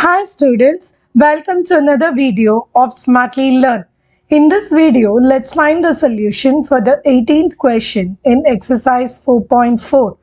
Hi students, welcome to another video of Smartly Learn. In this video, let's find the solution for the 18th question in exercise 4.4.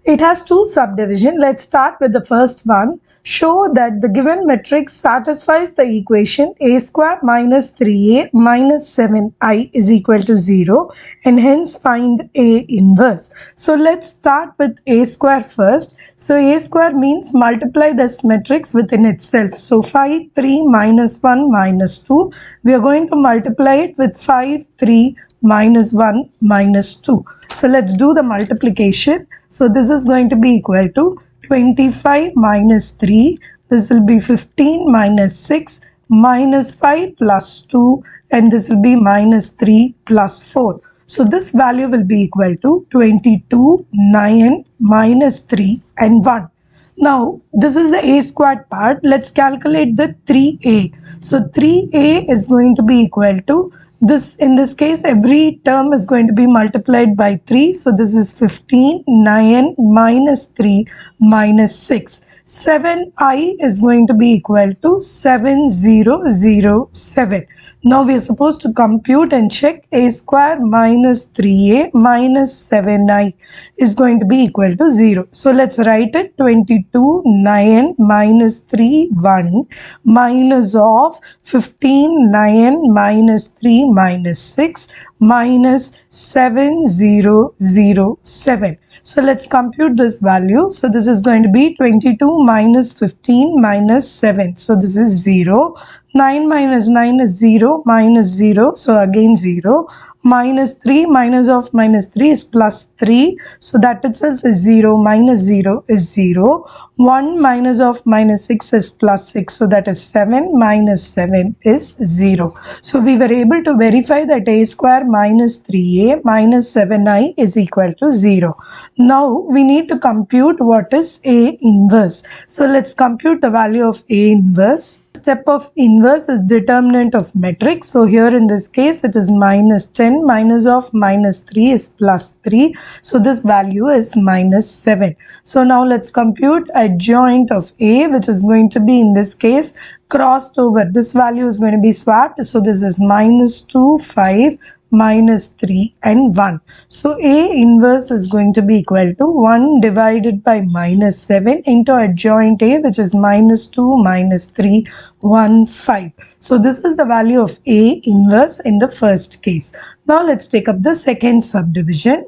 It has two subdivisions. Let's start with the first one. Show that the given matrix satisfies the equation a square minus 3a minus 7i is equal to 0 and hence find a inverse. So let's start with a square first. So a square means multiply this matrix within itself. So 5, 3 minus 1 minus 2. We are going to multiply it with 5, 3 minus 1 minus 2. So let's do the multiplication. So this is going to be equal to 25 minus 3. This will be 15 minus 6 minus 5 plus 2 and this will be minus 3 plus 4. So this value will be equal to 22, 9, minus 3 and 1. Now, this is the a squared part. Let's calculate the 3a. So 3a is going to be equal to this. In this case, every term is going to be multiplied by 3. So this is 15, 9, minus 3, minus 6. 7i is going to be equal to 7007. Now we are supposed to compute and check a square minus 3a minus 7i is going to be equal to 0. So let's write it 22, 9 minus 3, 1 minus of 15, 9 minus 3 minus 6 minus 7007. So let's compute this value. So this is going to be 22 minus 15 minus 7. So this is 0. 9 minus 9 is 0 minus 0. So again 0. Minus 3 minus of minus 3 is plus 3. So that itself is 0. Minus 0 is 0. 1 minus of minus 6 is plus 6. So that is 7 minus 7 is 0. So we were able to verify that a square minus 3a minus 7i is equal to 0. Now we need to compute what is a inverse. So let's compute the value of a inverse. Step of inverse is determinant of matrix. So here in this case it is minus 10 minus of minus 3 is plus 3. So this value is minus 7. So now let's compute adjoint of a, which is going to be in this case crossed over. This value is going to be swapped. So this is minus 2, 5, minus 3 and 1. So a inverse is going to be equal to 1 divided by minus 7 into adjoint a, which is minus 2 minus 3, 1, 5. So this is the value of a inverse in the first case. Now let's take up the second subdivision.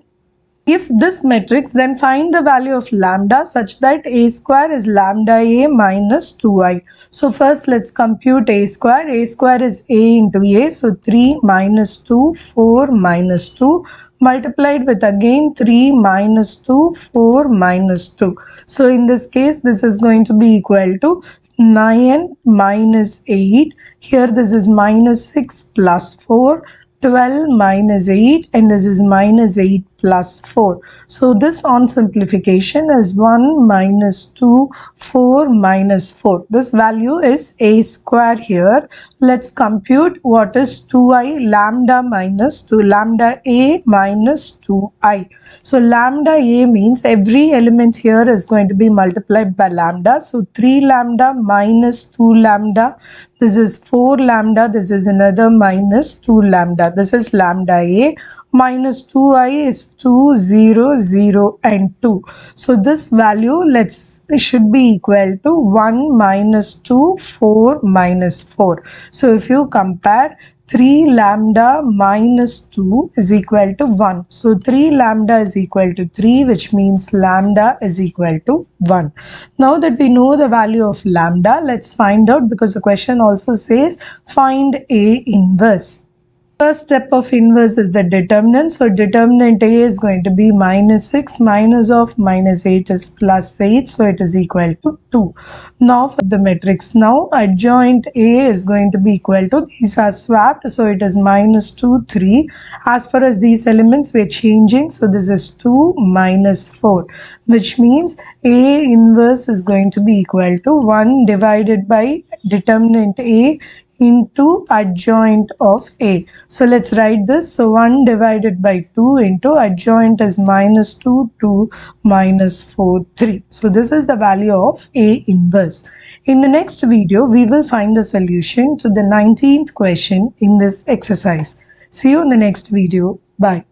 If this matrix, then find the value of lambda such that a square is lambda a minus 2i. So first let's compute a square. A square is a into a. So 3 minus 2, 4 minus 2 multiplied with again 3 minus 2, 4 minus 2. So in this case, this is going to be equal to 9 minus 8. Here this is minus 6 plus 4. 12 minus 8 and this is minus 8 plus 4. So this on simplification is 1 minus 2, 4 minus 4. This value is a square here. Let's compute what is 2i lambda minus 2, lambda a minus 2i. So lambda a means every element here is going to be multiplied by lambda. So 3 lambda minus 2 lambda. This is 4 lambda. This is another minus 2 lambda. This is lambda a. Minus 2i is 2, 0, 0 and 2. So this value should be equal to 1 minus 2, 4 minus 4. So if you compare 3 lambda minus 2 is equal to 1. So 3 lambda is equal to 3, which means lambda is equal to 1. Now that we know the value of lambda, let's find out, because the question also says find a inverse. First step of inverse is the determinant. So determinant a is going to be minus 6 minus of minus 8 is plus 8. So it is equal to 2. Now for the matrix, now adjoint a is going to be equal to, these are swapped. So it is minus 2, 3. As far as these elements we are changing. So this is 2 minus 4, which means a inverse is going to be equal to 1 divided by determinant a into adjoint of a. So let's write this. So 1 divided by 2 into adjoint is minus 2, 2 minus 4, 3. So this is the value of a inverse. In the next video, we will find the solution to the 19th question in this exercise. See you in the next video. Bye.